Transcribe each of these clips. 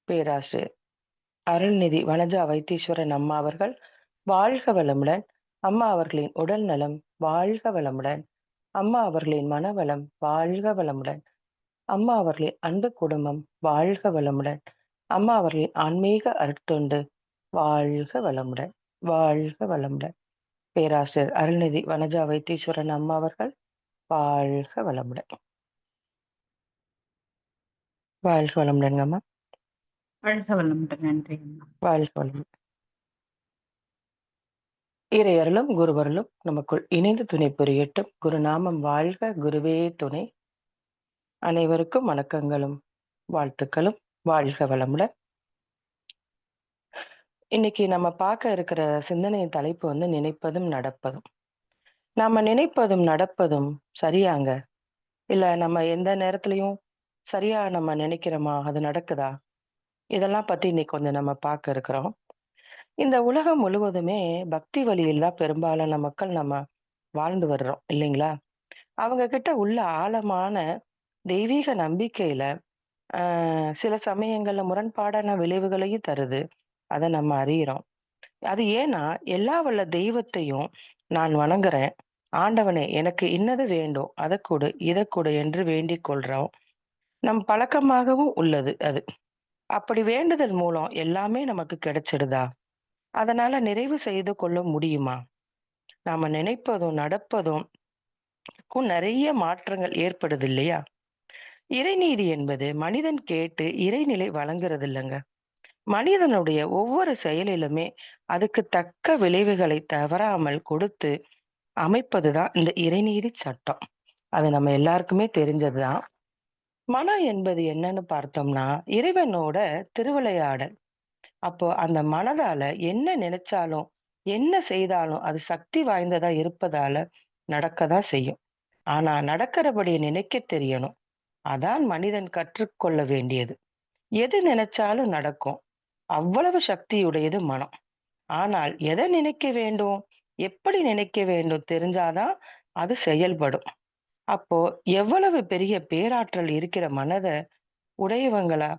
பேராசிரியர் அருள்நிதி வனஜா வைத்தீஸ்வரன் அம்மா அவர்கள் வாழ்க வளமுடன். அம்மா அவர்களின் உடல் நலம் வாழ்க வளமுடன். அம்மா அவர்களின் மனவளம் வாழ்க வளமுடன். அம்மா அவர்களின் அன்பு குடும்பம் வாழ்க வளமுடன். அம்மா அவர்களின் ஆன்மீக அருட்தொண்டு வாழ்க வளமுடன். வாழ்க வளமுடன். பேராசிரியர் அருள்நிதி வனஜா வைத்தீஸ்வரன் அம்மா அவர்கள் வாழ்க வளமுடன். வாழ்க வளமுடன் அம்மா. வாழ்க வளமுடன். நன்றி அம்மா. வாழ்க வளமுடன். இறையருளும் குருவருளும் நமக்குள் இணைந்து துணை புரியட்டும். குருநாமம் வாழ்க, குருவே துணை. அனைவருக்கும் வணக்கங்களும் வாழ்த்துக்களும். வாழ்க வளமுடன். இன்னைக்கு நம்ம பார்க்க இருக்கிற சிந்தனையின் தலைப்பு வந்து நினைப்பதும் நடப்பதும். நாம நினைப்பதும் நடப்பதும் சரியாங்க? இல்ல நம்ம எந்த நேரத்திலயும் சரியா நம்ம நினைக்கிறோமா? அது நடக்குதா? இதெல்லாம் பத்தி இன்னைக்கு கொஞ்சம் நம்ம பார்க்க இருக்கிறோம். இந்த உலகம் முழுவதுமே பக்தி வழியில் தான் பெரும்பாலான மக்கள் நம்ம வாழ்ந்து வர்றோம் இல்லைங்களா? அவங்க கிட்ட உள்ள ஆழமான தெய்வீக நம்பிக்கையில சில சமயங்கள்ல முரண்பாடான விளைவுகளையும் தருது. அத நம்ம அறியிறோம். அது ஏன்னா, எல்லா வல்ல தெய்வத்தையும் நான் வணங்குறேன். ஆண்டவனே எனக்கு இன்னது வேண்டும். அத குடு, இத குடு என்று வேண்டிக் கொள்றோம். நம் பழக்கமாகவும் உள்ளது அது. அப்படி வேண்டுதல் மூலம் எல்லாமே நமக்கு கிடைச்சிடுதா? அதனால நிறைவு செய்து கொள்ள முடியுமா? நாம நினைப்பதும், நடப்பதும் நெறைய மாற்றங்கள் ஏற்படுது இல்லையா? இறைநீதி என்பது மனிதன் கேட்டு இறைநிலை வழங்குறது இல்லங்க. மனிதனுடைய ஒவ்வொரு செயலிலுமே அதுக்கு தக்க விளைவுகளை தவறாமல் கொடுத்து அமைப்பதுதான் இந்த இறைநீதி சட்டம். அது நம்ம எல்லாருக்குமே தெரிஞ்சதுதான். மனம் என்பது என்னன்னு பார்த்தோம்னா, இறைவனோட திருவிளையாடல். அப்போ அந்த மனதால என்ன நினைச்சாலும், என்ன செய்தாலும் அது சக்தி வாய்ந்ததா இருப்பதால நடக்கதான் செய்யும். ஆனா நடக்கிறபடி நினைக்க தெரியணும். அதான் மனிதன் கற்றுக்கொள்ள வேண்டியது. எது நினைச்சாலும் நடக்கும். அவ்வளவு சக்தியுடையது மனம். ஆனால் எதை நினைக்க வேண்டும்? எப்படி நினைக்க வேண்டும் தெரிஞ்சாதான் அது செயல்படும். அப்போ எவ்வளவு பெரிய பேராற்றல் இருக்கிற மனத உடையவங்களா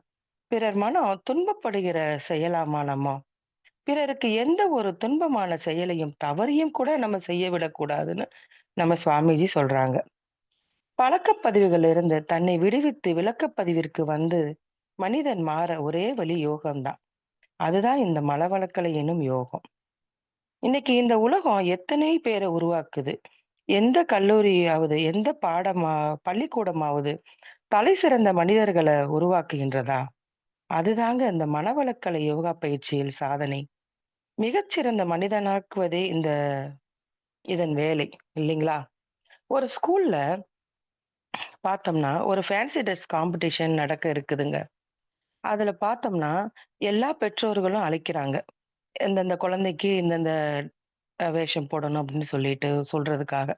பிறர் மனம் துன்பப்படுகிற செயலாமா நம்ம? பிறருக்கு எந்த ஒரு துன்பமான செயலையும், தவறையும் கூட நம்ம செய்ய விடக்கூடாதுன்னு நம்ம சுவாமிஜி சொல்றாங்க. பழக்கப்பதிவுகளிலிருந்து இருந்து தன்னை விடுவித்து விளக்கப்பதிவிற்கு வந்து மனிதன் மாற ஒரே வழி யோகம்தான். அதுதான் இந்த மனவளக்கலை எனும் யோகம். இன்னைக்கு இந்த உலகம் எத்தனை பேரை உருவாக்குது. எந்த கல்லூரியாவது, எந்த பள்ளிக்கூடமாவது தலை சிறந்த மனிதர்கள உருவாக்குகின்றதா? அதுதாங்க இந்த மனவளக்கலை யோகா பயிற்சியில் சாதனை. மிகச்சிறந்த மனிதனாக்குவதே இதன் வேலை இல்லைங்களா? ஒரு ஸ்கூல்ல பார்த்தோம்னா, ஒரு ஃபேன்சி ட்ரெஸ் காம்படிஷன் நடக்க இருக்குதுங்க. அதுல பார்த்தோம்னா, எல்லா பெற்றோர்களும் அழைக்கிறாங்க. இந்தந்த குழந்தைக்கு இந்தந்த வேஷம் போடணும் அப்படின்னு சொல்லிட்டு சொல்றதுக்காக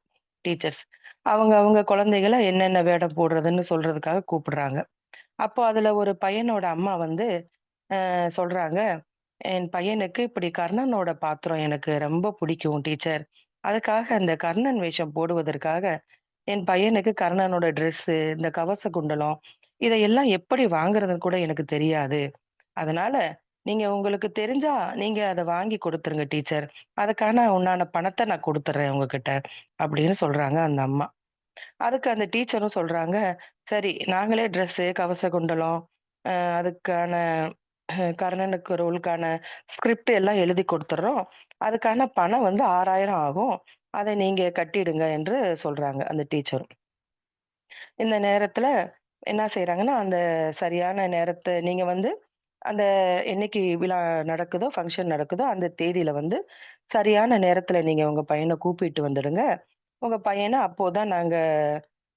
டீச்சர்ஸ். அவங்க அவங்க குழந்தைகள என்னென்ன வேடம் போடுறதுன்னு சொல்றதுக்காக கூப்பிடுறாங்க. அப்போ அதுல ஒரு பையனோட அம்மா வந்து சொல்றாங்க, "என் பையனுக்கு இப்படி கர்ணனோட பாத்திரம் எனக்கு ரொம்ப பிடிக்கும் டீச்சர். அதுக்காக அந்த கர்ணன் வேஷம் போடுவதற்காக என் பையனுக்கு கர்ணனோட ட்ரெஸ்ஸு, இந்த கவச குண்டலம் இதையெல்லாம் எப்படி வாங்குறதுன்னு கூட எனக்கு தெரியாது. அதனால நீங்க உங்களுக்கு தெரிஞ்சா நீங்க அத வாங்கி குடுத்துருங்க டீச்சர். அதுக்கான உண்டான பணத்த நான் குடுத்துர்றேன் உங்ககிட்ட." அப்படின்னு சொல்றாங்க அந்த அம்மா. அதுக்கு அந்த டீச்சரும் சொல்றாங்க, "சரி நாங்களே ட்ரெஸ்ஸு, கவச குண்டலம், அதுக்கான கர்ணனுக்கு ரோலுக்கான ஸ்கிரிப்ட் எல்லாம் எழுதி குடுத்துர்றோம். அதுக்கான பணம் வந்து 6,000 ஆகும். அத நீங்க கட்டிடுங்க" என்று சொல்றாங்க அந்த டீச்சரும். இந்த நேரத்துல என்ன செய்றாங்கன்னா, அந்த சரியான நேரத்த நீங்க வந்து அந்த என்னைக்கு விழா நடக்குதோ, ஃபங்ஷன் நடக்குதோ, அந்த தேதியில வந்து சரியான நேரத்துல நீங்க உங்க பையன கூப்பிட்டு வந்துடுங்க. உங்க பையன அப்போதான் நாங்க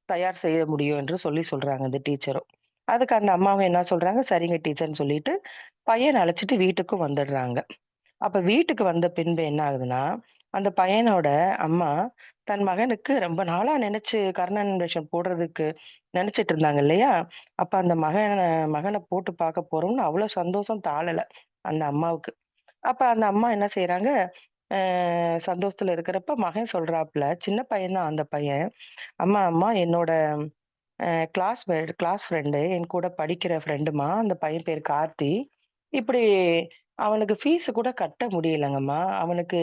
தயார் செய்ய முடியும் என்று சொல்றாங்க அந்த டீச்சரும். அதுக்கு அந்த அம்மாவும் என்ன சொல்றாங்க, சரிங்க டீச்சர்ன்னு சொல்லிட்டு பையன அழைச்சுட்டு வீட்டுக்கும் வந்துடுறாங்க. அப்ப வீட்டுக்கு வந்த பின்பு என்ன ஆகுதுன்னா, அந்த பையனோட அம்மா தன் மகனுக்கு ரொம்ப நாளா நினைச்சு கர்ணன் வேஷம் போடுறதுக்கு நினைச்சிட்டு இருந்தாங்க இல்லையா? அப்ப அந்த மகன போட்டு பார்க்க போறோம்னு அவ்ளோ சந்தோஷம் தாளல அந்த அம்மாவுக்கு. அப்ப அந்த அம்மா என்ன செய்றாங்க, அ சந்தோஷத்துல இருக்கிறப்ப மகன் சொல்றாப்புல, சின்ன பையன் தான் அந்த பையன். அம்மா, அம்மா என்னோட கிளாஸ் ஃப்ரெண்டு என் கூட படிக்கிற ஃப்ரெண்டுமா. அந்த பையன் பேரு கார்த்தி. இப்படி அவனுக்கு ஃபீஸ் கூட கட்ட முடியலங்கம்மா. அவனுக்கு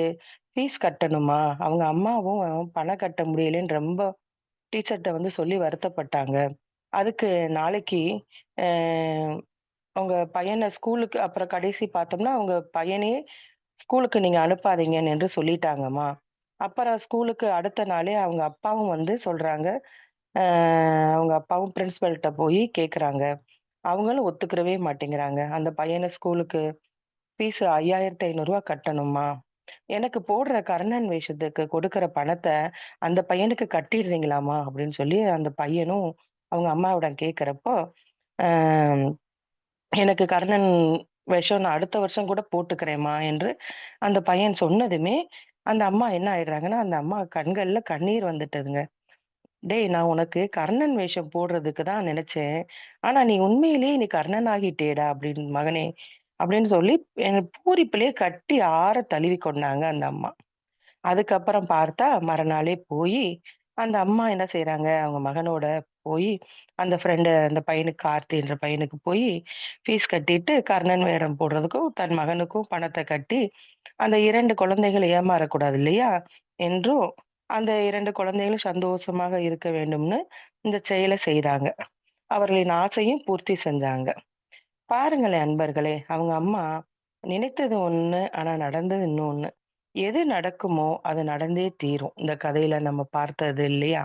ஃபீஸ் கட்டணுமா, அவங்க அம்மாவும் பணம் கட்ட முடியலன்னு ரொம்ப டீச்சர்ட்ட வந்து சொல்லி வருத்தப்பட்டாங்க. அதுக்கு நாளைக்கு அ உங்க பையன ஸ்கூலுக்கு அப்புறம் கடைசி பார்த்தோம்னா, உங்க பையனையே ஸ்கூலுக்கு நீங்க அனுப்பாதீங்கன்னு என்று சொல்லிட்டாங்கம்மா. அப்புறம் ஸ்கூலுக்கு அடுத்த நாளே அவங்க அப்பாவும் வந்து சொல்றாங்க. அ அவங்க அப்பாவும் பிரின்சிபல்ட்ட போய் கேட்குறாங்க. அவங்களும் ஒத்துக்கிறவே மாட்டேங்கிறாங்க. அந்த பையன ஸ்கூலுக்கு ஃபீஸ் ரூ. 5,500 கட்டணுமா? எனக்கு போடுற கர்ணன் வேஷத்துக்கு கொடுக்குற பணத்த அந்த பையனுக்கு கட்டிடுறீங்களாம்மா? அப்படின்னு சொல்லி அந்த பையனும் அவங்க அம்மாவிடம் கேட்கிறப்போ, அ எனக்கு கர்ணன் வேஷம் நான் அடுத்த வருஷம் கூட போட்டுக்கிறேன்ம்மா என்று அந்த பையன் சொன்னதுமே, அந்த அம்மா என்ன ஆயிடுறாங்கன்னா, அந்த அம்மா கண்கள்ல கண்ணீர் வந்துட்டதுங்க. "டேய் நான் உனக்கு கர்ணன் வேஷம் போடுறதுக்கு தான் நெனச்சேன். ஆனா நீ உண்மையிலேயே நீ கர்ணன் ஆகிட்டேடா அப்படின்னு மகனே" அப்படின்னு சொல்லி என்ன பூரிப்பிலே கட்டி ஆற தழுவிக் கொண்டாங்க அந்த அம்மா. அதுக்கப்புறம் பார்த்தா, மறுநாளே போயி, அந்த அம்மா என்ன செய்றாங்க, அவங்க மகனோட போயி, அந்த அந்த பையனுக்கு கார்த்தின்ற பையனுக்கு போயி, ஃபீஸ் கட்டிட்டு கர்ணன் வேடம் போடுறதுக்கும், தன் மகனுக்கும் பணத்த கட்டி, அந்த 2 குழந்தைகள் ஏமாறக்கூடாது இல்லையா? என்றும், அந்த 2 குழந்தைகளும் சந்தோஷமாக இருக்க வேண்டும்னு, இந்த செயல செய்தாங்க. அவர்களின் ஆசையும் பூர்த்தி செஞ்சாங்க. பாருங்களேன் அன்பர்களே! அவங்க அம்மா நினைத்தது ஒண்ணு, ஆனா நடந்தது இன்னொன்னு. எது நடக்குமோ, அது நடந்தே தீரும். இந்த கதையில நம்ம பார்த்தது இல்லையா?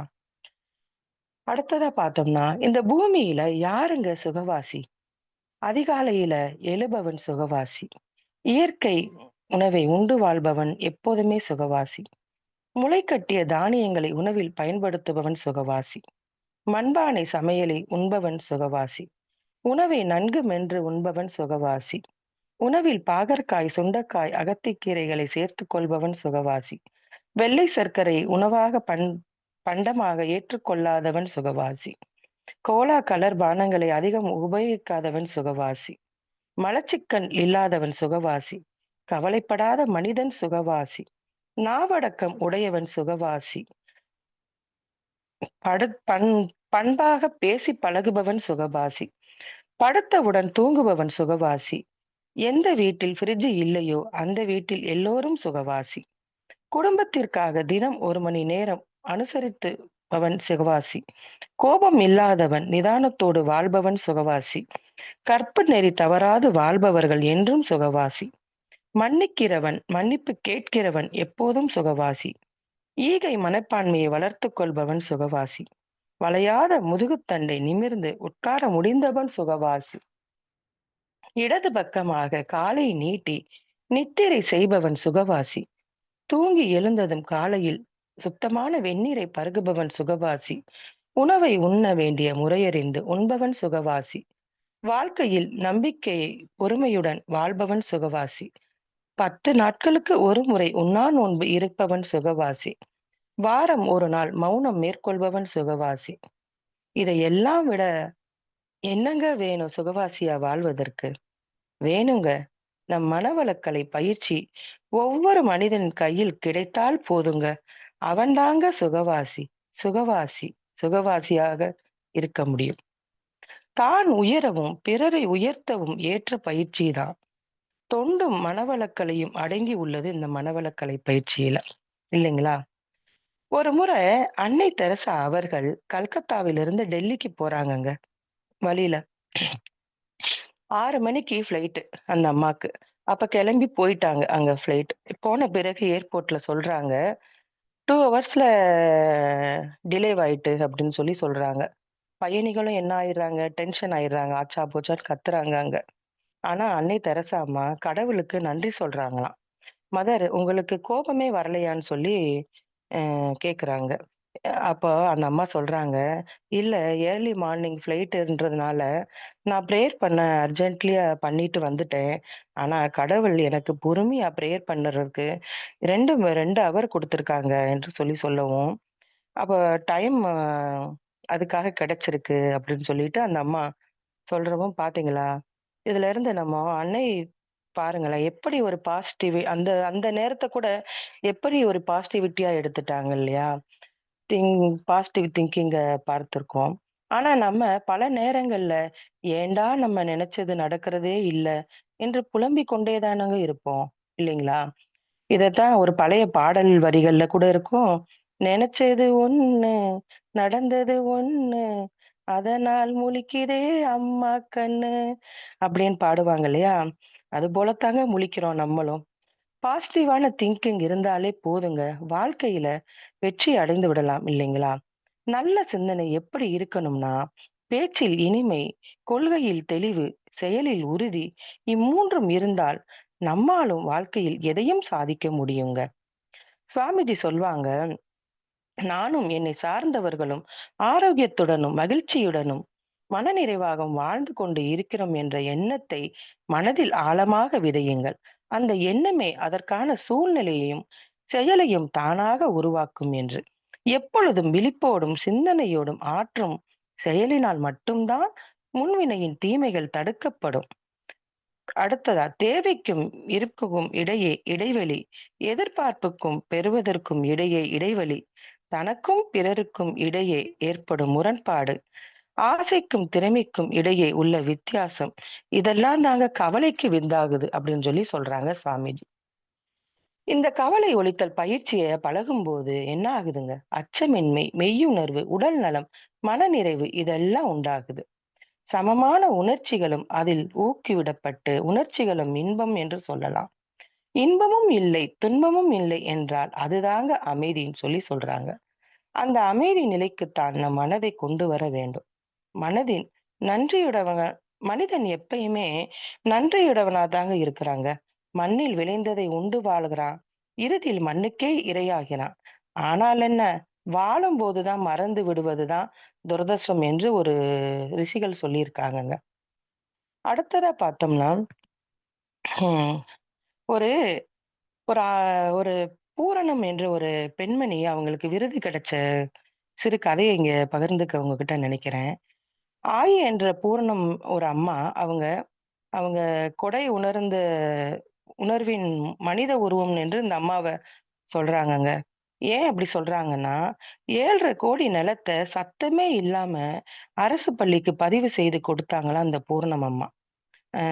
அடுத்ததா பார்த்தோம்னா, இந்த பூமியில யாருங்க சுகவாசி? அதிகாலையில எழுபவன் சுகவாசி. இயற்கை உணவை உண்டு வாழ்பவன் எப்போதுமே சுகவாசி. முளைக்கட்டிய தானியங்களை உணவில் பயன்படுத்துபவன் சுகவாசி. மண்பானை சமையலை உண்பவன் சுகவாசி. உணவை நன்கு மென்று உண்பவன் சுகவாசி. உணவில் பாகற்காய், சுண்டைக்காய், அகத்திக்கீரைகளை சேர்த்துக் கொள்பவன் சுகவாசி. வெள்ளை சர்க்கரை உணவாக பண்டமாக ஏற்றுக்கொள்ளாதவன் சுகவாசி. கோலா கலர் பானங்களை அதிகம் உபயோகிக்காதவன் சுகவாசி. மலச்சிக்கல் இல்லாதவன் சுகவாசி. கவலைப்படாத மனிதன் சுகவாசி. நாவடக்கம் உடையவன் சுகவாசி. படு பண் பண்பாக பேசி பழகுபவன் சுகவாசி. படுத்தவுடன் தூங்குபவன் சுகவாசி. எந்த வீட்டில் ஃப்ரிட்ஜ் இல்லையோ அந்த வீட்டில் எல்லோரும் சுகவாசி. குடும்பத்திற்காக தினம் 1 மணி நேரம் அனுசரித்துபவன் சுகவாசி. கோபம் இல்லாதவன், நிதானத்தோடு வாழ்பவன் சுகவாசி. கற்பு நெறி தவறாது வாழ்பவர்கள் என்றும் சுகவாசி. மன்னிக்கிறவன், மன்னிப்பு கேட்கிறவன் எப்போதும் சுகவாசி. ஈகை மனப்பான்மையை வளர்த்துக் கொள்பவன் சுகவாசி. வளையாத முதுகுத்தண்டை நிமிர்ந்து உட்கார முடிந்தவன் சுகவாசி. இடது பக்கமாக காலை நீட்டி நித்திரை செய்பவன் சுகவாசி. தூங்கி எழுந்ததும் காலையில் சுத்தமான வெந்நீரை பருகுபவன் சுகவாசி. உணவை உண்ண வேண்டிய முறையறிந்து உண்பவன் சுகவாசி. வாழ்க்கையில் நம்பிக்கையை பொறுமையுடன் வாழ்பவன் சுகவாசி. 10 நாட்களுக்கு ஒரு முறை உண்ணா நோன்பு இருப்பவன் சுகவாசி. வாரம் ஒரு நாள் மௌனம் மேற்கொள்பவன் சுகவாசி. இதையெல்லாம் விட என்னங்க வேணும் சுகவாசியா வாழ்வதற்கு? வேணுங்க. நம் மனவளக்கலை பயிற்சி ஒவ்வொரு மனிதன் கையில் கிடைத்தால் போதுங்க. அவன்தாங்க சுகவாசி, சுகவாசி, சுகவாசியாக இருக்க முடியும். தான் உயரவும், பிறரை உயர்த்தவும் ஏற்ற பயிற்சி தான். தொண்டும் மனவளக்கலையும் அடங்கி உள்ளது இந்த மனவளக்கலை பயிற்சியில. இல்லைங்களா? ஒரு முறை அன்னை தெரசா அவர்கள் கல்கத்தாவிலிருந்து டெல்லிக்கு போறாங்கங்க வழியில. 6 மணிக்கு ஃப்ளைட் அந்த அம்மாக்கு. அப்ப கிளம்பி போயிட்டாங்க அங்க ஃப்ளைட். போன பிறகு ஏர்போர்ட்ல சொல்றாங்க, 2 ஹவர்ஸ்ல டிலேவ் ஆயிட்டு அப்படின்னு சொல்லி சொல்றாங்க. பயணிகளும் என்ன ஆயிடுறாங்க, டென்ஷன் ஆயிடுறாங்க. ஆச்சா போச்சான்னு கத்துறாங்க அங்க. ஆனா அன்னை தெரசா அம்மா கடவுளுக்கு நன்றி சொல்றாங்களாம். மதர் உங்களுக்கு கோபமே வரலையான்னு சொல்லி கேட்குறாங்க. அப்போ அந்த அம்மா சொல்றாங்க, "இல்ல ஏர்லி மார்னிங் ஃப்ளைட்டுன்றதுனால நான் பிரேயர் பண்ண அர்ஜென்ட்லியா பண்ணிட்டு வந்துட்டேன். ஆனா கடவுள் எனக்கு பொறுமையா பிரேயர் பண்ணுறதுக்கு 2 ஹவர் குடுத்துருக்காங்க" என்று சொல்லவும், அப்ப டைம் அதுக்காக கிடைச்சிருக்கு அப்படின்னு சொல்லிட்டு அந்த அம்மா சொல்றவும் பார்த்தீங்களா? இதுலருந்து நம்ம அன்னை பாருங்களேன், எப்படி ஒரு அந்த அந்த நேரத்த கூட எப்படி ஒரு பாசிட்டிவிட்டியா எடுத்துட்டாங்க இல்லையா? திங் பாசிட்டிவ் திங்கிங்க பார்த்திருக்கோம். ஆனா நம்ம பல நேரங்கள்ல, "ஏன்டா நம்ம நெனச்சது நடக்கிறதே இல்ல" என்று புலம்பிக் கொண்டே தானங்க இருப்போம். இல்லைங்களா? இதத்தான் ஒரு பழைய பாடல் வரிகள்ல கூட இருக்கும். "நெனச்சது ஒண்ணு, நடந்தது ஒண்ணு, அதனால் முழிக்குதே அம்மா கண்ணு" அப்படின்னு பாடுவாங்க இல்லையா? அது போலத்தாங்க முழிக்கிறோம் நம்மளும். பாசிட்டிவான திங்கிங் இருந்தாலே போதுங்க. வாழ்க்கையில வெற்றி அடைந்து விடலாம் இல்லைங்களா? நல்ல சிந்தனை எப்படி இருக்கணும்னா, பேச்சில் இனிமை, கொள்கையில் தெளிவு, செயலில் உறுதி. இம்மூன்றும் இருந்தால் நம்மாலும் வாழ்க்கையில் எதையும் சாதிக்க முடியுங்க. சுவாமிஜி சொல்வாங்க, "நானும் என்னை சார்ந்தவர்களும் ஆரோக்கியத்துடனும், மகிழ்ச்சியுடனும், மனநிறைவாகவும் வாழ்ந்து கொண்டு இருக்கிறோம் என்ற எண்ணத்தை மனதில் ஆழமாக விதையுங்கள். அந்த எண்ணமே அதற்கான சூழ்நிலையையும், செயலையும் தானாக உருவாக்கும்" என்று. எப்பொழுதும் விழிப்போடும், சிந்தனையோடும் ஆற்றும் செயலினால் மட்டும் தான் முன்வினையின் தீமைகள் தடுக்கப்படும். அடுத்ததா, தேவைக்கும் இருக்கவும் இடையே இடைவெளி, எதிர்பார்ப்புக்கும் பெறுவதற்கும் இடையே இடைவெளி, தனக்கும் பிறருக்கும் இடையே ஏற்படும் முரண்பாடு, ஆசைக்கும் திறமைக்கும் இடையே உள்ள வித்தியாசம், இதெல்லாம் தாங்க கவலைக்கு வித்தாகுது அப்படின்னு சொல்லி சொல்றாங்க சுவாமிஜி. இந்த கவலை ஒழித்தல் பயிற்சிய பழகும்போது என்ன ஆகுதுங்க? அச்சமின்மை, மெய்யுணர்வு, உடல் நலம், மனநிறைவு இதெல்லாம் உண்டாகுது. சமமான உணர்ச்சிகளும் அதில் ஊக்கிவிடப்பட்டு, உணர்ச்சிகளும் இன்பம் என்று சொல்லலாம். இன்பமும் இல்லை, துன்பமும் இல்லை என்றால் அதுதாங்க அமைதின்னு சொல்லி சொல்றாங்க. அந்த அமைதி நிலைக்குத்தான் நம் மனதை கொண்டு வர வேண்டும். மனதின் நன்றியுடவன மனிதன் எப்பயுமே நன்றியுடவனா தாங்க இருக்கிறாங்க. மண்ணில் விளைந்ததை உண்டு வாழ்கிறான். இறுதியில் மண்ணுக்கே இரையாகிறான். ஆனால் என்ன? வாழும்போது தான் மறந்து விடுவது தான் துரதிர்ஷ்டம் என்று ஒரு ரிஷிகள் சொல்லியிருக்காங்கங்க. அடுத்ததா பார்த்தோம்னா, ம் ஒரு ஒரு ஒரு பூரணம் என்ற ஒரு பெண்மணி அவங்களுக்கு விருது கிடைச்ச சிறு கதைய இங்க பகிர்ந்துக்க உங்ககிட்ட நினைக்கிறேன். ஆயி என்ற பூரணம் ஒரு அம்மா, அவங்க அவங்க கொடை உணர்ந்த உணர்வின் மனித உருவம் என்று இந்த அம்மாவ சொல்றாங்கங்க. ஏன் அப்படி சொல்றாங்கன்னா, 7,50,00,000 நிலத்த சத்தமே இல்லாம அரசு பள்ளிக்கு பதிவு செய்து கொடுத்தாங்களாம் அந்த பூரணம் அம்மா. அ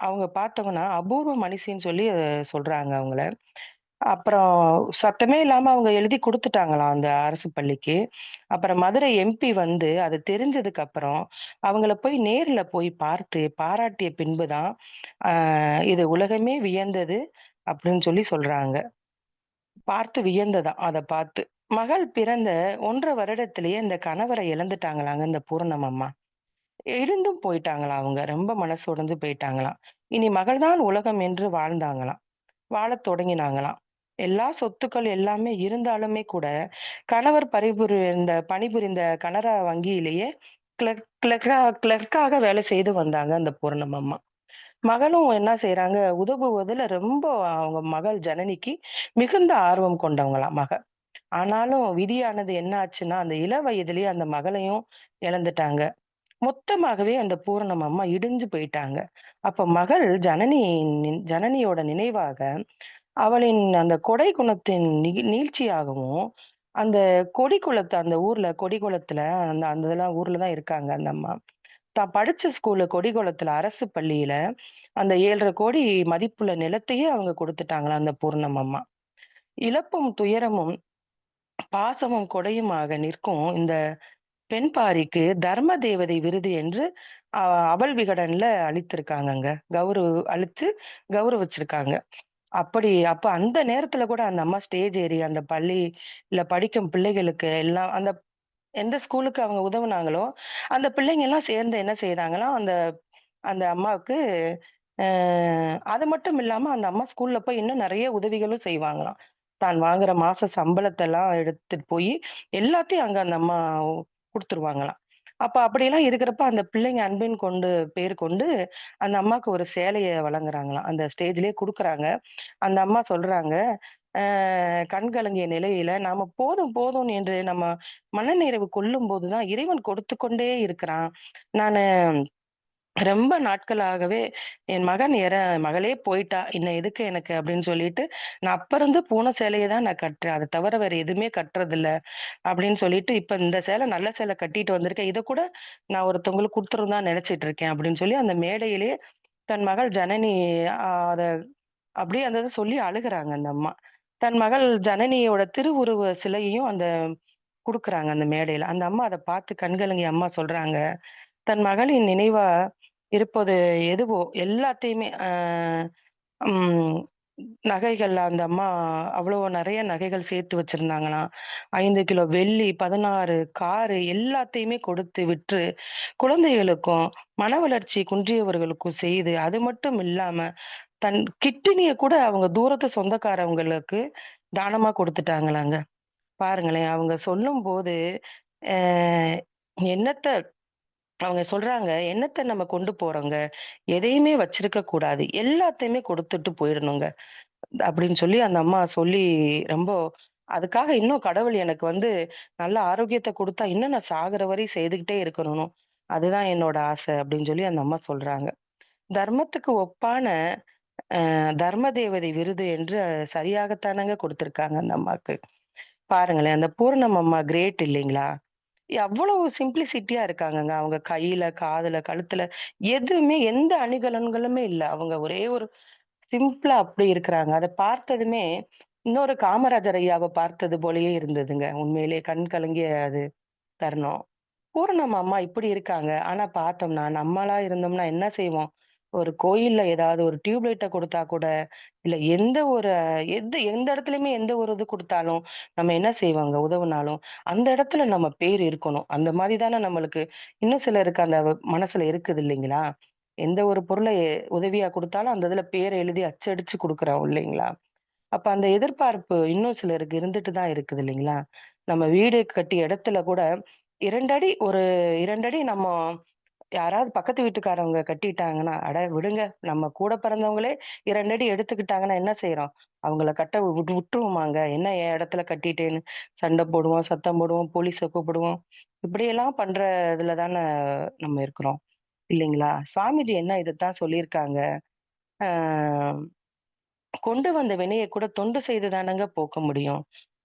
அவங்க பார்த்தோங்கன்னா, அபூர்வ மனிஷின்னு சொல்லி சொல்றாங்க அவங்கள. அப்புறம் சத்தமே இல்லாம அவங்க எழுதி குடுத்துட்டாங்களாம் அந்த அரசு பள்ளிக்கு. அப்புறம் மதுரை எம்பி வந்து அது தெரிஞ்சதுக்கு அப்புறம், அவங்கள போய் நேர்ல போய் பார்த்து பாராட்டிய பின்பு தான், "அ இது உலகமே வியந்தது" அப்படின்னு சொல்லி சொல்றாங்க. பார்த்து வியந்ததாம் அத பார்த்து. மகள் பிறந்த 1 1/2 வருடத்திலேயே இந்த கணவர இழந்துட்டாங்களாங்க இந்த பூரணம் அம்மா. இருந்தும் போயிட்டாங்களாம் அவங்க. ரொம்ப மனசு உடைஞ்சு போயிட்டாங்களாம். இனி மகள் தான் உலகம் என்று வாழ்ந்தாங்களாம். வாழத் தொடங்கினாங்களாம். எல்லா சொத்துக்கள் எல்லாமே இருந்தாலுமே கூட, கணவர் பணிபுரிந்த கனரா வங்கியிலேயே கிளர்க்காக வேலை செய்து வந்தாங்க அந்த பூரணம் அம்மா. மகளும் என்ன செய்றாங்க, உதவுவதுல ரொம்ப அவங்க மகள் ஜனனிக்கு மிகுந்த ஆர்வம் கொண்டவங்களாம் மக. ஆனாலும் விதியானது என்ன ஆச்சுன்னா, அந்த இள வயதிலேயே அந்த மகளையும் இழந்துட்டாங்க. மொத்தமாகவே அந்த பூரணம் அம்மா இடிஞ்சு போயிட்டாங்க. அப்ப மகள் ஜனனியோட நினைவாக அவளின் அந்த கொடை குணத்தின் நீட்சியாகவும், அந்த கொடிக்குளத்த அந்த ஊர்ல கொடிக்குளத்துல அந்த அந்த இதெல்லாம் ஊர்ல தான் இருக்காங்க அந்த அம்மா. தான் படிச்ச ஸ்கூலு கொடிக்குளத்துல அரசு பள்ளியில அந்த 7,50,00,000 மதிப்புள்ள நிலத்தையே அவங்க குடுத்துட்டாங்களாம் அந்த பூர்ணம் அம்மா. இழப்பும், துயரமும், பாசமும், கொடையுமாக நிற்கும் இந்த பெண் பாரிக்கு தர்ம தேவதை விருது என்று அ அவல் விகடன்ல அளித்திருக்காங்கங்க. அளிச்சு கௌரவிச்சிருக்காங்க. அப்ப அந்த நேரத்துல கூட அந்த அம்மா ஸ்டேஜ் ஏறி அந்த பள்ளியில படிக்கும் பிள்ளைகளுக்கு எல்லாம் எந்த ஸ்கூலுக்கு அவங்க உதவுனாங்களோ, அந்த பிள்ளைங்க எல்லாம் சேர்ந்து என்ன செய்றாங்களாம், அந்த அந்த அம்மாவுக்கு அ அது மட்டும் இல்லாம அந்த அம்மா ஸ்கூல்ல போய் இன்னும் நெறைய உதவிகளும் செய்வாங்களாம். தான் வாங்குற மாச சம்பளத்தெல்லாம் எடுத்துட்டு போயி, எல்லாத்தையும் அங்க அந்த அம்மா குடுத்துருவாங்களாம். அப்ப அப்படியெல்லாம் இருக்கிறப்ப அந்த பிள்ளைங்க அன்பின் கொண்டு பேர் கொண்டு அந்த அம்மாக்கு ஒரு சேலைய வழங்குறாங்களாம். அந்த ஸ்டேஜ்லயே குடுக்குறாங்க. அந்த அம்மா சொல்றாங்க, கண் கலங்கிய நிலையில நாம போதும் போதும் என்று நம்ம மனநிறைவு கொள்ளும்போது தான் இறைவன் கொடுத்து கொண்டே இருக்கிறான். நானு ரொம்ப நாட்களாகவே என் மகளே போயிட்டா. இன்ன எதுக்கு எனக்கு அப்படின்னு சொல்லிட்டு, நான் அப்ப இருந்து பூன சேலைய தான் நான் கட்டுறேன். அத தவிர வேற எதுவுமே கட்டுறதில்ல. அப்படின்னு சொல்லிட்டு, இப்ப இந்த சேலை நல்ல சேலை கட்டிட்டு வந்திருக்கேன். இத கூட நான் ஒருத்தவங்களுக்கு குடுத்துறணும் தான் நெனச்சிட்டு இருக்கேன் அப்படின்னு சொல்லி, அந்த மேடையிலேயே தன் மகள் ஜனனி அத அப்படியே அந்த இத சொல்லி அழுகுறாங்க அந்த அம்மா. தன் மகள் ஜனனியோட திருவுருவ சிலையையும் குடுக்குறாங்க அந்த மேடையில. அந்த அம்மா அத பார்த்து கண்கலங்கி அம்மா சொல்றாங்க, தன் மகளின் நினைவா இருப்பது எதுவோ எல்லாத்தையுமே ம் நகைகள் அந்த அம்மா அவ்வளோ நெறைய நகைகள் சேர்த்து வச்சிருந்தாங்களாம். 5 கிலோ வெள்ளி, 16 காரு எல்லாத்தையுமே கொடுத்து விற்று, குழந்தைகளுக்கும், மன வளர்ச்சி குன்றியவர்களுக்கும் செய்து, அது மட்டும் இல்லாம தன் கிட்னிய கூட அவங்க தூரத்து சொந்தக்காரவங்களுக்கு தானமா குடுத்துட்டாங்களாங்க. பாருங்களேன், அவங்க சொல்லும்போது, அ என்னத்த அவங்க சொல்றாங்க, "என்னத்த நம்ம கொண்டு போறோங்க? எதையுமே வச்சிருக்க கூடாது. எல்லாத்தையுமே கொடுத்துட்டு போயிடணுங்க." அப்படின்னு சொல்லி அந்த அம்மா சொல்லி ரொம்ப அதுக்காக இன்னும் கடவுள் எனக்கு நல்ல ஆரோக்கியத்த குடுத்தா, இன்னும் நான் சாகுற வரையும் செய்துகிட்டே இருக்கணும். அதுதான் என்னோட ஆசை அப்படின்னு சொல்லி அந்த அம்மா சொல்றாங்க. தர்மத்துக்கு ஒப்பான தர்ம தேவதை விருது என்று சரியாகத்தானங்க குடுத்துருக்காங்க அந்த அம்மாக்கு. பாருங்களேன், அந்த பூரணம் அம்மா கிரேட் இல்லைங்களா? அவ்வளவு சிம்ப்ளிசிட்டியா இருக்காங்கங்க. அவங்க கையில, காதுல, கழுத்துல எதுவுமே எந்த அணிகலன்களுமே இல்ல. அவங்க ஒரே ஒரு சிம்பிளா அப்படி இருக்கிறாங்க. அத பார்த்ததுமே, இன்னொரு காமராஜர் ஐயாவ பார்த்தது போலயே இருந்ததுங்க. உண்மையிலேயே கண் கலங்கிய அது தருணம். பூரணம் அம்மா இப்படி இருக்காங்க. ஆனா பார்த்தோம்னா, நம்மளா இருந்தோம்னா என்ன செய்வோம்? ஒரு கோயில்ல ஏதாவது ஒரு டியூப் லைட்ட குடுத்தா கூட, இல்ல எந்த இடத்துலயுமே எந்த ஒரு இது குடுத்தாலும், நம்ம என்ன செய்வோங்க உதவுனாலும், அந்த இடத்துல நம்ம பேர் இருக்கணும். அந்த மாரி தானே நம்மளுக்கு இன்னும் சிலருக்கு அந்த மனசுல இருக்குது இல்லைங்களா? எந்த ஒரு பொருள உதவியா குடுத்தாலும், அந்த இதுல பேர எழுதி அச்சடிச்சு குடுக்குறோம் இல்லைங்களா? அப்ப அந்த எதிர்பார்ப்பு இன்னும் சிலருக்கு இருந்துட்டு தான் இருக்குது இல்லைங்களா? நம்ம வீடு கட்டிய இடத்துல கூட 2 அடி ஒரு 2 அடி நம்ம யாராவது பக்கத்து வீட்டுக்காரவங்க கட்டிட்டாங்கன்னா, அட விடுங்க. நம்ம கூட பிறந்தவங்களே 2 அடி எடுத்துக்கிட்டாங்கன்னா என்ன செய்றோம்? அவங்கள கட்ட விட்டுருவோமாங்க? என்ன என் இடத்துல கட்டிட்டேன்னு சண்டை போடுவோம், சத்தம் போடுவோம், போலீஸ கூப்பிடுவோம். இப்படியெல்லாம் பண்ற இதுல தான நம்ம இருக்கிறோம். இல்லைங்களா? சுவாமிஜி என்ன இதத்தான் சொல்லியிருக்காங்க. ஆ கொண்டு வந்த வினைய கூட தொண்டு செய்து தானங்க போக்க முடியும்.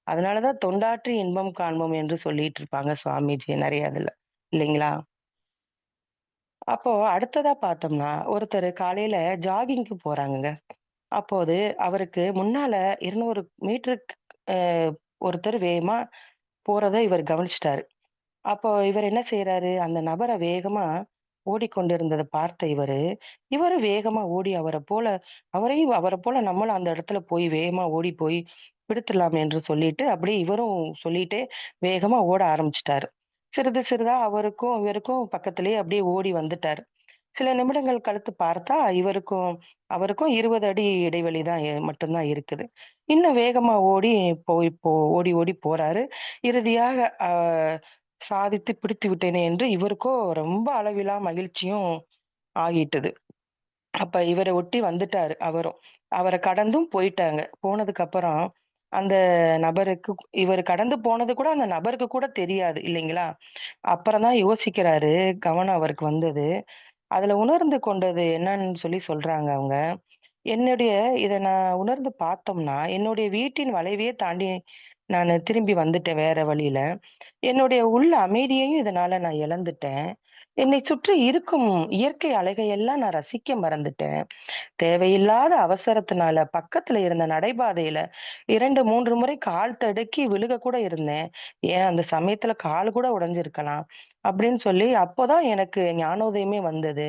அதனால தான் தொண்டாற்றி இன்பம் காண்போம் என்று சொல்லிட்டு இருப்பாங்க சுவாமிஜி நெறைய இதுல. இல்லைங்களா? அப்போ அடுத்ததா பார்த்தோம்னா, ஒருத்தரு காலையில ஜாகிங்க்கு போறாங்கங்க. அப்போது அவருக்கு முன்னால 200 மீட்டருக்கு அ ஒருத்தர் வேகமா போறத இவர் கவனிச்சுட்டாரு. அப்போ இவர் என்ன செய்றாரு, அந்த நபர வேகமா ஓடிக்கொண்டிருந்தத பார்த்த இவரும் வேகமா ஓடி அவர போல நம்மளும் அந்த இடத்துல போய் வேகமா ஓடி போய் பிடித்துடலாம் என்று சொல்லிட்டு, அப்படியே இவரும் சொல்லிட்டே வேகமா ஓட ஆரம்பிச்சுட்டாரு. சிறிது சிறிதா இவருக்கும் பக்கத்திலேயே அப்படியே ஓடி வந்துட்டாரு. சில நிமிடங்கள் கழித்து பார்த்தா, அவருக்கும் 20 அடி இடைவெளி தான் மட்டும் தான் இருக்குது. இன்னும் வேகமா ஓடி ஓடி போறாரு. இறுதியாக சாதித்து பிடித்து விட்டேனே என்று இவருக்கோ ரொம்ப அளவிலா மகிழ்ச்சியும் ஆகிட்டது. அப்ப இவர ஒட்டி வந்துட்டாரு அவரும். அவர கடந்தும் போயிட்டாங்க. போனதுக்கு அப்புறம் அந்த நபருக்கு இவரு கடந்து போனது கூட அந்த நபருக்கு கூட தெரியாது இல்லைங்களா? அப்புறம் தான் யோசிக்கிறாரு. கவனம் அவருக்கு வந்தது. அதுல உணர்ந்து கொண்டது என்னன்னு சொல்றாங்க அவங்க. என்னுடைய இத நான் உணர்ந்து பார்த்தோம்னா, என்னுடைய வீட்டின் வளைவையே தாண்டி நானு திரும்பி வந்துட்டேன் வேற வழியில. என்னுடைய உள்ள அமைதியையும் இதனால நான் இழந்துட்டேன். என்னை சுற்றி இருக்கும் இயற்கை அழகையெல்லாம் நான் ரசிக்க மறந்துட்டேன். தேவையில்லாத அவசரத்தினால பக்கத்துல இருந்த நடைபாதையில 2, 3 முறை கால் தடுக்கி விழுக கூட இருந்தேன். ஏன் அந்த சமயத்துல கால் கூட உடைஞ்சிருக்கலாம். அப்படின்னு சொல்லி அப்போதான் எனக்கு ஞானோதயமே வந்தது.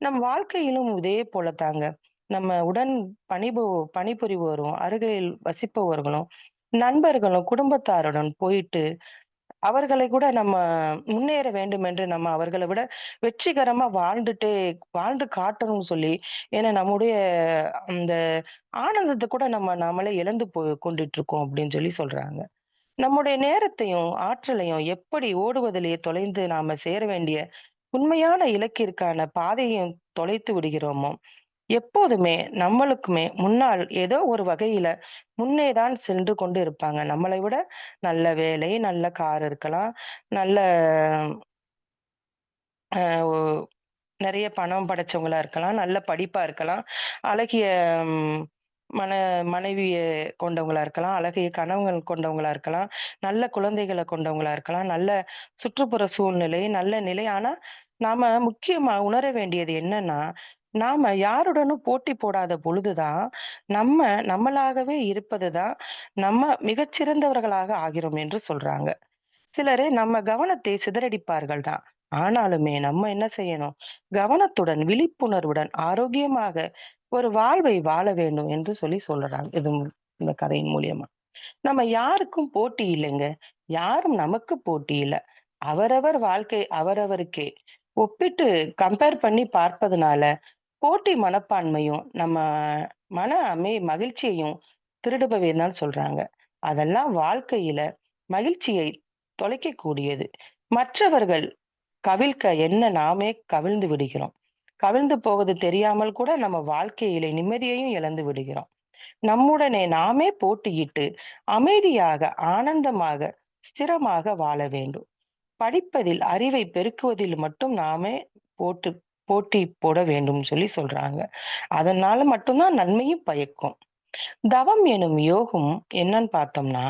நம் வாழ்க்கையிலும் இதே போல தாங்க. நம்ம உடன் பணிபு பணிபுரிவோரும், அருகில் வசிப்பவர்களும், நண்பர்களும், குடும்பத்தாருடன் போயிட்டு, அவர்களை கூட நம்ம முன்னேற வேண்டும் என்று நம்ம அவர்கள விட வெற்றிகரமா வாழ்ந்து காட்டணும்னு சொல்லி, ஏன்னா நம்முடைய அந்த ஆனந்தத்த கூட நாமளே இழந்து கொண்டுட்டுருக்கோம் அப்படின்னு சொல்றாங்க. நம்முடைய நேரத்தையும், ஆற்றலையும் எப்படி ஓடுவதிலேயே தொலைந்து நாம சேர வேண்டிய உண்மையான இலக்கிற்கான பாதையையும் தொலைத்து விடுகிறோமோ! எப்போதுமே நம்மளுக்குமே முன்னால் ஏதோ ஒரு வகையில முன்னே தான் சென்று கொண்டு இருப்பாங்க. நம்மளை விட நல்ல வேலை, நல்ல கார் இருக்கலாம். நல்ல அ ஒ நெறைய பணம் படைச்சவங்களா இருக்கலாம், நல்ல படிப்பா இருக்கலாம், அழகிய ம் மன மனைவிய கொண்டவங்களா இருக்கலாம், அழகிய கணவன் கொண்டவங்களா இருக்கலாம், நல்ல குழந்தைகள கொண்டவங்களா இருக்கலாம், நல்ல சுற்றுப்புற சூழ்நிலை, நல்ல நிலை. ஆனா, நாம முக்கியமா உணர வேண்டியது என்னன்னா, நாம யாருடனும் போட்டி போடாத பொழுது தான், நம்ம நம்மளாகவே இருப்பது தான், நம்ம மிகச்சிறந்தவர்களாக ஆகிறோம் என்று சொல்றாங்க. சிலரு நம்ம கவனத்தை சிதறடிப்பார்கள் தான். ஆனாலுமே நம்ம என்ன செய்யணும்? கவனத்துடன், விழிப்புணர்வுடன், ஆரோக்கியமாக ஒரு வாழ்வை வாழ வேண்டும் என்று சொல்றாங்க. இந்த கதையின் மூலியமா. நம்ம யாருக்கும் போட்டி இல்லைங்க. யாரும் நமக்கு போட்டி இல்ல. அவரவர் வாழ்க்கை அவரவருக்கே. ஒப்பிட்டு கம்பேர் பண்ணி பார்ப்பதுனால, போட்டி மனப்பான்மையும், நம்ம மகிழ்ச்சியையும் திருடுபவை தான் சொல்றாங்க. அதெல்லாம் வாழ்க்கையில மகிழ்ச்சியை தொலைக்கக்கூடியது. மற்றவர்கள் கவிழ்க்க என்ன நாமே கவிழ்ந்து விடுகிறோம். கவிழ்ந்து போவது தெரியாமல் கூட நம்ம வாழ்க்கையிலே நிம்மதியையும் இழந்து விடுகிறோம். நம்முடனே நாமே போட்டியிட்டு அமைதியாக, ஆனந்தமாக, ஸ்திரமாக வாழ வேண்டும். படிப்பதில், அறிவை பெருக்குவதில் மட்டும் நாமே போட்டு போட்டி போட வேண்டும் சொல்றாங்க. அதனால மட்டும் தான் நன்மையும் பயக்கும். தவம் எனும் யோகம் என்னன்னு பார்த்தோம்னா,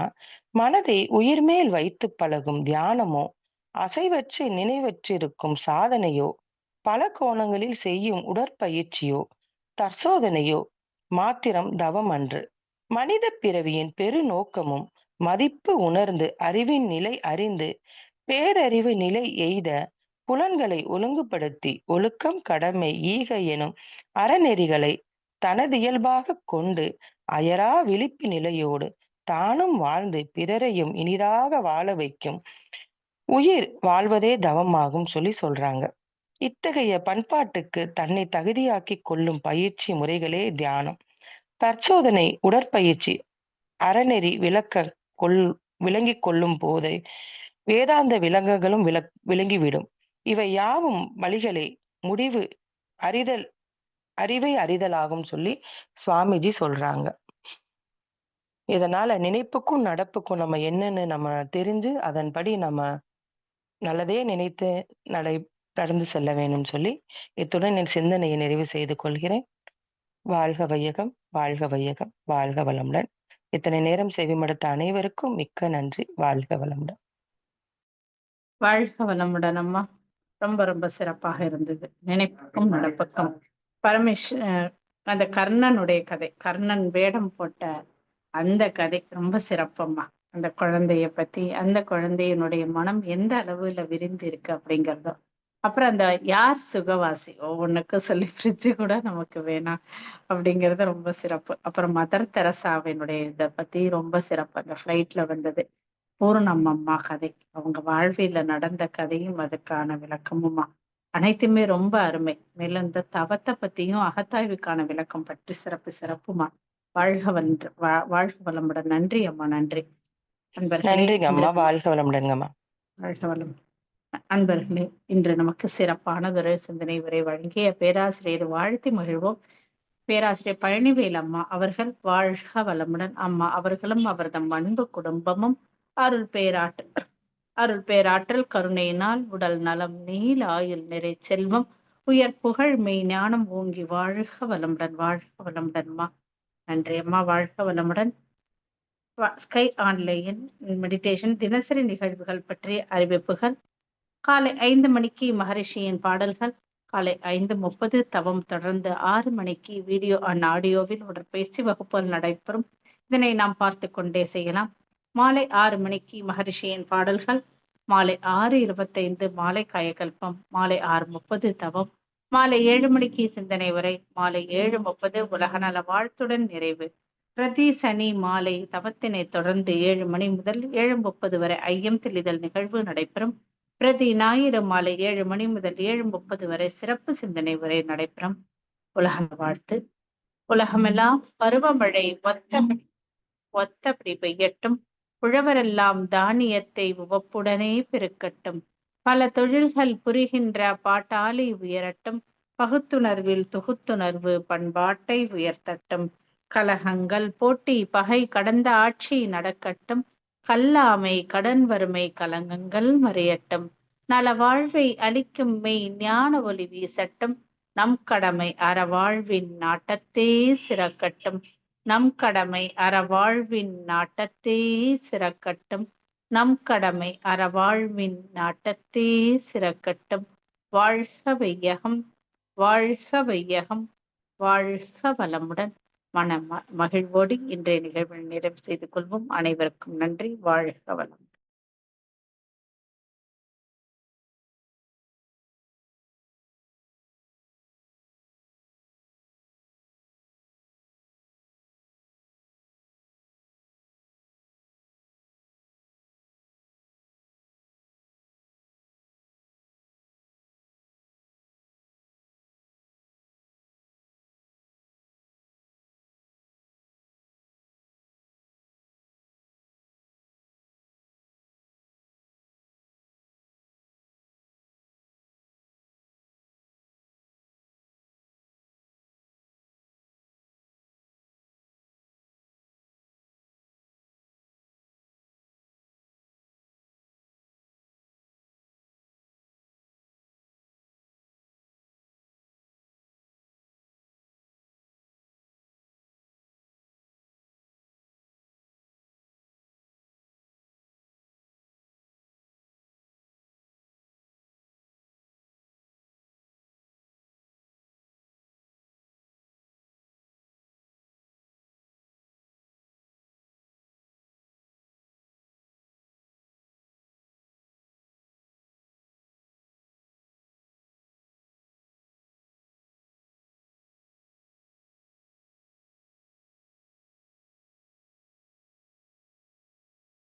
மனதை உயிர்மேல் வைத்து பழகும் தியானமோ, அசைவற்று நினைவற்றிருக்கும் சாதனையோ, பல கோணங்களில் செய்யும் உடற்பயிற்சியோ, தற்சோதனையோ மாத்திரம் தவம் அன்று. மனித பிறவியின் பெருநோக்கமும் மதிப்பு உணர்ந்து அறிவின் நிலை அறிந்து பேரறிவு நிலை எய்த புலன்களை ஒழுங்குபடுத்தி ஒழுக்கம் கடமை ஈகை எனும் அறநெறிகளை தனதியல்பாகக் கொண்டு அயரா விழிப்பு நிலையோடு தானும் வாழ்ந்து பிறரையும் இனிதாக வாழ வைக்கும் உயிர் வாழ்வதே தவமாகும் சொல்றாங்க. இத்தகைய பண்பாட்டுக்கு தன்னை தகுதியாக்கிக் கொள்ளும் பயிற்சி முறைகளே தியானம். தற்சோதனை உடற்பயிற்சி அறநெறி கொள் விளங்கிக் கொள்ளும் போதே வேதாந்த விலங்குகளும் விளங்கிவிடும். இவை யாவும் வழிகளே முடிவு அறிதல் அறிவை அறிதலாகும் சுவாமிஜி சொல்றாங்க. இதனால நினைப்புக்கும், நடப்புக்கும் நம்ம என்னன்னு நம்ம தெரிஞ்சு, அதன்படி நம்ம நல்லதே நினைத்து நடை கடந்து செல்ல வேணும்னு இத்துடன் என் சிந்தனையை நிறைவு செய்து கொள்கிறேன். வாழ்க வையகம், வாழ்க வையகம், வாழ்க வளமுடன். இத்தனை நேரம் செவிமடுத்த அனைவருக்கும் மிக்க நன்றி. வாழ்க வளமுடன். வாழ்க வளமுடன் அம்மா. ரொம்ப ரொம்ப சிறப்பாக இருந்தது. நினைப்புக்கும் நடப்புக்கும் அந்த கர்ணனுடைய கதை, கர்ணன் வேடம் போட்ட அந்த கதை ரொம்ப சிறப்பம்மா. அந்த குழந்தைய பத்தி, அந்த குழந்தையினுடைய மனம் எந்த அளவுல விரிந்து இருக்கு அப்படிங்கறதும், அப்புறம் அந்த யார் சுகவாசி ஒவ்வொன்றுக்கும் சொல்லி ஃப்ரிட்ஜு கூட நமக்கு வேணாம் அப்படிங்கிறது ரொம்ப சிறப்பு. அப்புறம் மதர் தெரசாவினுடைய இதை பத்தி ரொம்ப சிறப்பு. அந்த ஃப்ளைட்ல வந்தது பூர்ணம் அம்மா கதை, அவங்க வாழ்வில நடந்த கதையும் அதுக்கான விளக்கமுமா அனைத்துமே ரொம்ப அருமை. மேலும் இந்த தவத்தை பத்தியும் அகத்தாய்வுக்கான விளக்கம் பற்றி சிறப்புமா. வாழ்க வாழ்க வளமுடன். நன்றி அம்மா, நன்றி. அன்பர்களே, நன்றிங்க அம்மா. வாழ்க வளமுடன்ங்கம்மா. வாழ்க வளம். அன்பர்களே, இன்று நமக்கு சிறப்பானதொரு சிந்தனை உரை வழங்கிய பேராசிரியர் வாழ்த்தி மகிழ்வோம். பேராசிரியர் பழனிவேல் அம்மா அவர்கள் வாழ்க வளமுடன். அம்மா அவர்களும் அவர்தம் அன்பு குடும்பமும் அருள் பேராற்றல் கருணையினால் உடல் நலம் நீல் ஆயுள் நிறை செல்வம் உயர் புகழ் மெய் ஞானம் ஓங்கி வாழ்க வளமுடன். வாழ்க வளமுடன்மா. நன்றி அம்மா. வாழ்க வளமுடன். ஸ்கை ஆன்லைன் மெடிடேஷன் தினசரி நிகழ்வுகள் பற்றிய அறிவிப்புகள். காலை 5 மணிக்கு மகரிஷியின் பாடல்கள், காலை 5:30 தவம், தொடர்ந்து 6 மணிக்கு வீடியோ அண்ட் ஆடியோவில் உடற்பயிற்சி வகுப்புகள் நடைபெறும். இதனை நாம் பார்த்து கொண்டே செய்யலாம். மாலை 6 மணிக்கு மகரிஷியின் பாடல்கள், மாலை 6:25 மாலை காயகல்பம், மாலை 6:30 தவம், மாலை 7 மணிக்கு சிந்தனை உரை, மாலை 7:30 உலகநல வாழ்த்துடன் நிறைவு. பிரதி சனி மாலை தவத்தினை தொடர்ந்து 7 மணி முதல் 7:30 வரை ஐயம் தெளிதல் நிகழ்வு நடைபெறும். பிரதி ஞாயிறு மாலை 7 மணி முதல் 7:30 வரை சிறப்பு சிந்தனை உரை நடைபெறும். உலக வாழ்த்து. உலகமெல்லாம் பருவமழை ஒத்தபடி பெய்யட்டும். உழவரெல்லாம் தானியத்தை உவப்புடனே பெருக்கட்டும். பல தொழில்கள் புரிகின்ற பாட்டாளி உயரட்டும். பகுத்துணர்வில் தொகுத்துணர்வு பண்பாட்டை உயர்த்தட்டும். கலகங்கள் போட்டி பகை கடந்த ஆட்சி நடக்கட்டும். கல்லாமை கடன் வறுமை கலங்கங்கள் மறையட்டும். நல வாழ்வை அளிக்கும் மெய் ஞான ஒளி வீசட்டும். நம் கடமை அறவாழ்வின் நாட்டத்தே சிறக்கட்டும். நம் கடமை அறவாழ்வின் நாட்டத்தே சிறக்கட்டும். நம் கடமை அறவாழ்வின் நாட்டத்தே சிறக்கட்டும். வாழ்க வையகம், வாழ்க வையகம், வாழ்க வளமுடன். மகிழ்வோடு இன்றைய நிகழ்வில் நிறைவு செய்து கொள்வோம். அனைவருக்கும் நன்றி. வாழ்க வளம்.